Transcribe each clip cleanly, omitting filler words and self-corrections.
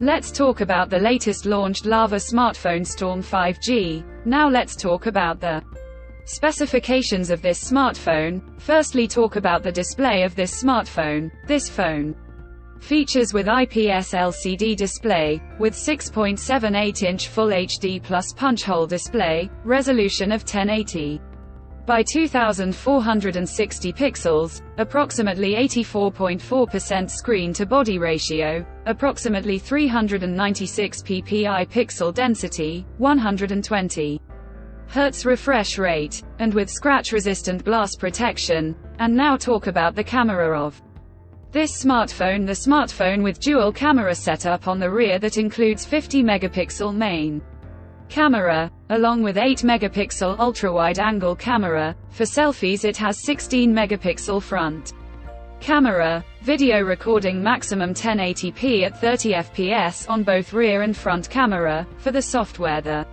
Let's talk about the latest launched Lava smartphone Storm 5G. Now let's talk about the specifications of this smartphone. Firstly, talk about the display of this smartphone. This phone features with IPS LCD display, with 6.78-inch Full HD Plus punch-hole display, resolution of 1080 by 2460 pixels, approximately 84.4% screen-to-body ratio, approximately 396 ppi pixel density, 120 Hz refresh rate, and with scratch-resistant glass protection. And now talk about the camera of this smartphone. The smartphone with dual camera setup on the rear that includes 50 megapixel main camera, along with 8 megapixel ultra-wide angle camera. For selfies it has 16 megapixel front camera, video recording maximum 1080p at 30 fps on both rear and front camera. For the software, the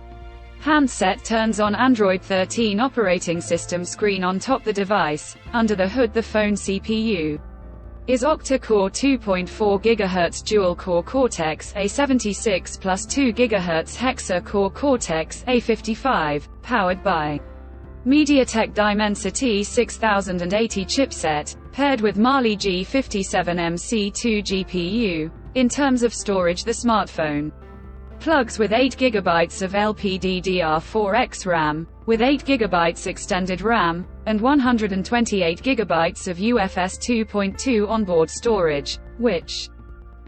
handset turns on Android 13 operating system screen on top the device. Under the hood, the phone CPU is octa-core 2.4 GHz dual-core Cortex-A76 plus 2 GHz hexa-core Cortex-A55, powered by MediaTek Dimensity 6080 chipset, paired with Mali G57MC2 GPU. In terms of storage, the smartphone plugs with 8 GB of LPDDR4X RAM, with 8 GB extended RAM, and 128 GB of UFS 2.2 onboard storage, which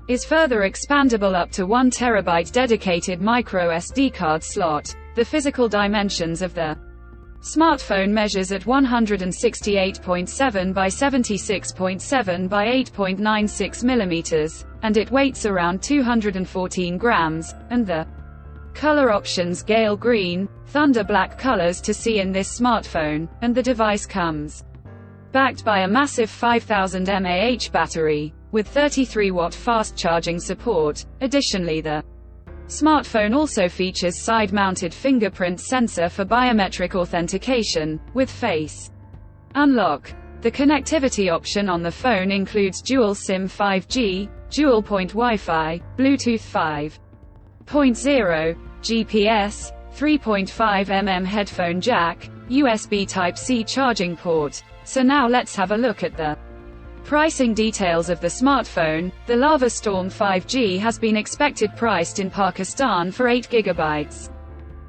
is further expandable up to 1 TB dedicated micro SD card slot. The physical dimensions of the smartphone measures at 168.7 by 76.7 by 8.96 mm, and it weighs around 214 grams, and the color options Gale Green, Thunder Black colors to see in this smartphone, and the device comes backed by a massive 5000 mAh battery, with 33-watt fast charging support. Additionally, the smartphone also features side-mounted fingerprint sensor for biometric authentication, with face unlock. The connectivity option on the phone includes dual SIM 5G, dual-point Wi-Fi, Bluetooth 5.0, GPS, 3.5mm headphone jack, USB Type-C charging port. So now let's have a look at the pricing details of the smartphone. The Lava Storm 5G has been expected priced in Pakistan for 8 GB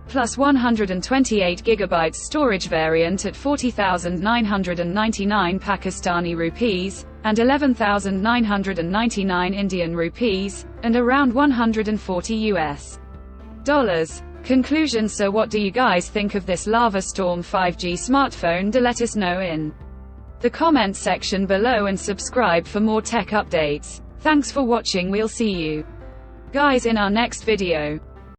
plus 128 GB storage variant at 40,999 Pakistani rupees, and 11,999 Indian rupees, and around $140 US. Conclusion. So what do you guys think of this Lava Storm 5G smartphone? Do let us know in the comment section below and subscribe for more tech updates. Thanks for watching. We'll see you guys in our next video.